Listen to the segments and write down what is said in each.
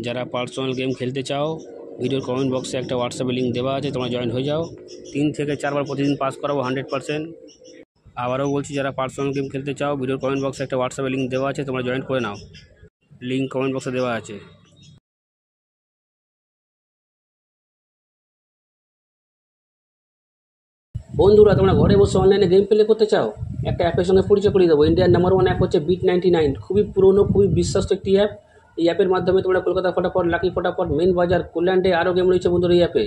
যারা personal game খেলতে চাও ভিডিওর কমেন্ট বক্সে একটা হোয়াটসঅ্যাপে লিঙ্ক দেওয়া আছে, তোমরা জয়েন হয়ে যাও। 3 থেকে 4 বার প্রতিদিন পাস করাবো 100%। আবারও বলছি, যারা পার্সোনাল গেম খেলতে চাও ভিডিওর কমেন্ট বক্সে একটা হোয়াটসঅ্যাপে লিঙ্ক দেওয়া আছে, তোমরা জয়েন করে নাও। লিঙ্ক কমেন্ট বক্সে দেওয়া আছে। বন্ধুরা, তোমরা ঘরে বসে অনলাইনে গেম প্লে করতে চাও, একটা অ্যাপের সঙ্গে পরিচয় করে দেবো। ইন্ডিয়ার নাম্বার 1 অ্যাপ হচ্ছে বিট99। খুবই পুরনো, খুবই বিশ্বস্ত একটি অ্যাপ। এই অ্যাপের মাধ্যমে তোমরা কলকাতা ফটাফট, লাকি ফটাফট, মেন বাজার, কল্যাণে আরও গেম রয়েছে বন্ধুরা। এই অ্যাপে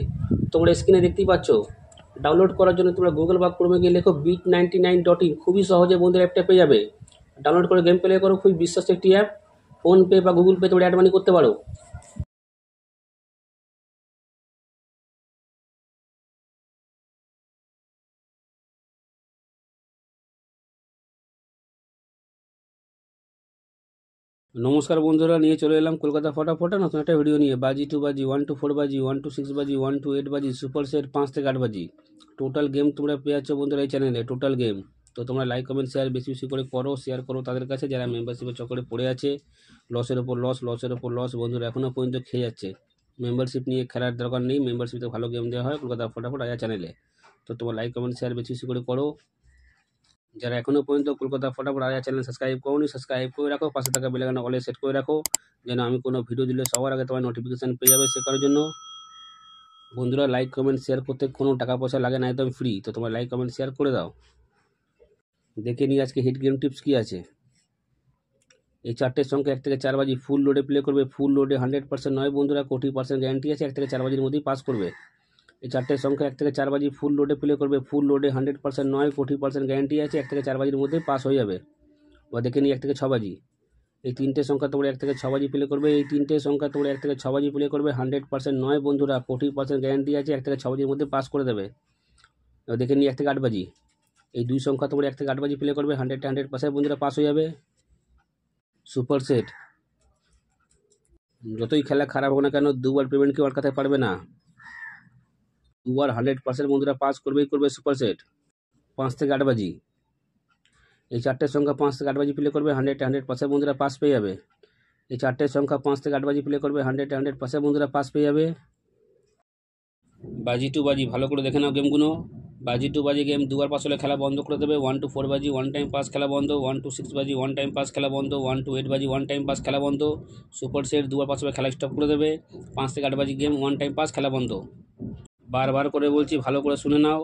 তোমরা স্ক্রিনে দেখতেই পাচ্ছ। ডাউনলোড করার জন্য তোমরা গুগল বা ক্রোমে গিয়ে লেখো bit99.in। খুবই সহজে বন্ধুরা অ্যাপটা পেয়ে যাবে। ডাউনলোড করে গেম প্লে করো। খুবই বিশ্বস্ত একটি অ্যাপ। ফোনপে বা গুগল পে তোমরা অ্যাড মানি করতে পারো। নমস্কার বন্ধুরা, নিয়ে চলে এলাম কলকাতা ফটাফটে নতুন একটা ভিডিও নিয়ে। বাজি 2 বাজি, 1 to 4 বাজি, 1 to 6 বাজি, 1 to 8 বাজি, সুপার সেট 5 থেকে 8 বাজি। টোটাল গেম তোমরা পেয়ে যাচ্ছ বন্ধুরা এই চ্যানেলে, টোটাল গেম। তো তোমরা লাইক কমেন্ট শেয়ার বেশি বেশি করে করো, শেয়ার করো তাদের কাছে যারা মেম্বারশিপের চক্করে পড়ে আছে। লসের ওপর লস, লসের ওপর লস বন্ধুরা এখনও পর্যন্ত খেয়ে যাচ্ছে। মেম্বারশিপ নিয়ে খেলার দরকার নেই, মেম্বারশিপে ভালো গেম দেওয়া হয় কলকাতা ফটাফট আয়া চ্যানেলে। তো তোমরা লাইক কমেন্ট শেয়ার বেশি বেশি করে করো। যারা এখনও পর্যন্ত কলকাতা ফটাফট আয়া চ্যানেল সাবস্ক্রাইব করোনি, সাবস্ক্রাইব করে রাখো। পাশে থাকা বেল আইকন অলে সেট করে রাখো, যেন আমি কোনো ভিডিও দিলে সবার আগে তোমার নোটিফিকেশান পেয়ে যাবে। সে করার জন্য বন্ধুরা লাইক কমেন্ট শেয়ার করতে কোনো টাকা পয়সা লাগে না, একদম ফ্রি। তো তোমরা লাইক কমেন্ট শেয়ার করে দাও। দেখে নিই আজকে হিট গেম টিপস কী আছে। এই 4টের সংখ্যা 1 থেকে 4 বাজি ফুল লোডে প্লে করবে। ফুল লোডে 100% নয় বন্ধুরা, 20% গ্যারান্টি আছে। 1 থেকে 4 বাজির মধ্যেই পাস করবে। এই 4টের সংখ্যা 1 থেকে 4 বাজি ফুল লোডে প্লে করবে। ফুল লোডে 100% নয়, 20% গ্যারান্টি আছে। 1 থেকে 4 বাজির মধ্যেই পাস হয়ে যাবে। বা দেখে নিই 1 থেকে 6 বাজি। এই 3টে সংখ্যা তোমরা 1 থেকে 6 বাজি প্লে করবে। এই 3টে সংখ্যা তোমরা 1 থেকে 6 বাজি প্লে করবে। 100% নয় বন্ধুরা, 40% গ্যারান্টি আছে। 1 থেকে 6 বাজির মধ্যে পাস করে দেবে। এবার দেখে নিই 1 থেকে 8 বাজি। এই 2 সংখ্যা তোমরা 1 থেকে 8 বাজি প্লে করবে। 100% বন্ধুরা পাস হয়ে যাবে। সুপার সেট, যতই খেলা খারাপ হোক না কেন, দুবার পেমেন্ট কেউ আটকাতে পারবে না। দুবার 100% বন্ধুরা পাস করবেই করবে সুপার সেট। 5 থেকে 8 বাজি। এই 4টের সংখ্যা 5 থেকে 8 বাজি প্লে করবে। 100% বন্ধুরা পাস পেয়ে যাবে। এই 4টের সংখ্যা 5 থেকে 8 বাজি প্লে করবে। 100% বন্ধুরা পাস পেয়ে যাবে। বাজি 2 বাজি, ভালো করে দেখে নাও গেমগুলো। বাজি 2 বাজি গেম দুবার পাস হলে খেলা বন্ধ করে দেবে। 1 to 4 বাজি 1 টাইম পাস খেলা বন্ধ। 1 to 6 বাজি 1 টাইম পাস খেলা বন্ধ। 1 to 8 বাজি 1 টাইম পাস খেলা বন্ধ। সুপার সেট দুবার পাস হলে খেলা স্টপ করে দেবে। 5 থেকে 8 বাজি গেম 1 টাইম পাস খেলা বন্ধ। বারবার করে বলছি, ভালো করে শুনে নাও।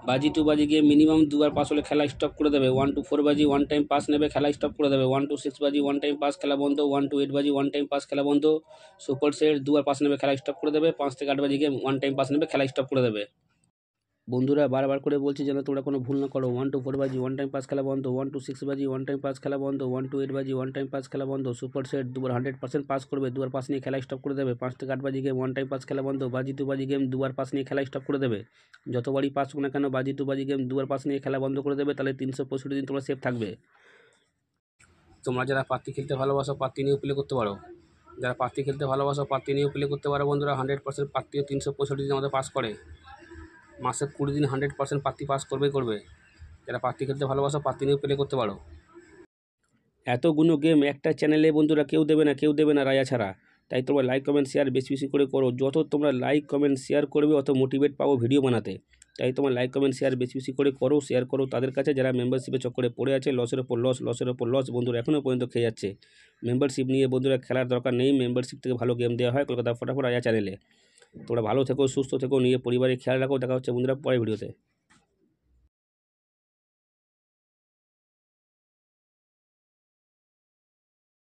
বাজি 2 বাজি গেম মিনিমাম দুবার পাস হলে খেলা স্টপ করে দেবে। 1 to 4 বাজি 1 টাইম পাস নেবে, খেলা স্টপ করে দেবে। 1 to 6 বাজি 1 টাইম পাস খেলা বন্ধ। 1 to 8 বাজি 1 টাইম পাস খেলা বন্ধ। সুপার সেট দুবার পাস নেবে, খেলা স্টপ করে দেবে। 5 থেকে 8 বাজি গেম 1 টাইম পাস নেবে, খেলা স্টপ করে দেবে। বন্ধুরা বারবার করে বলছি যেন তোমরা কোনো ভুল না করো। 1 to 4 বাজি 1 টাইম পাস খেলা বন্ধ। 1 to 6 বাজি 1 টাইম পাস খেলা বন্ধ। 1 to 8 বাজি 1 টাইম পাস খেলা বন্ধ। সুপার সেট দুবার 100% পাস করবে, দুবার পাস নিয়ে খেলা স্টপ করে দেবে। 5 থেকে 8 বাজি গেম 1 টাইম পাস খেলা বন্ধ। বাজি 2 বাজি গেম দুবার পাস নিয়ে খেলা স্টপ করে দেবে। যতবারই পাস হোক না কেন, বাজি 2 বাজি গেম দুবার পাস নিয়ে খেলা বন্ধ করে দেবে। তাহলে 365 দিন তোমরা সেফ থাকবে। তোমরা যারা পাত্তি খেলতে ভালোবাসো পাত্তি নিয়েও প্লে করতে পারো। যারা পাত্তি খেলতে ভালোবাসো পাত্তি নিয়েও প্লে করতে পারো বন্ধুরা। 100% পাত্তিও 365 দিন আমাদের পাস করে। মাসে 20 দিন 100% পাত্তি পাস করবেই করবে। যারা পাত্তি খেলতে ভালোবাসো পাত্তি নিয়েও প্লে করতে পারো। এতগুলো গেম একটা চ্যানেলে বন্ধুরা কেউ দেবে না, কেউ দেবে না রায়া ছাড়া। তাই তোমরা লাইক কমেন্ট শেয়ার বেশি বেশি করে করো। যত তোমরা লাইক কমেন্ট শেয়ার করবে অত মোটিভেট পাবো ভিডিও বানাতে। তাই তোমরা লাইক কমেন্ট শেয়ার বেশি বেশি করে করো, শেয়ার করো তাদের কাছে যারা মেম্বারশিপের চক্করে পড়ে আছে। লসের ওপর লস, লসের ওপর লস বন্ধুরা এখনও পর্যন্ত খেয়ে যাচ্ছে। মেম্বারশিপ নিয়ে বন্ধুরা খেলার দরকার নেই, মেম্বারশিপ থেকে ভালো গেম দেওয়া হয় কলকাতা ফটাফট আয়া চ্যানেলে। তোমরা ভালো থেকো, সুস্থ থেকো, নিয়ে পরিবারে খেয়াল রাখো। দেখা হচ্ছে বন্ধুরা পরের ভিডিওতে।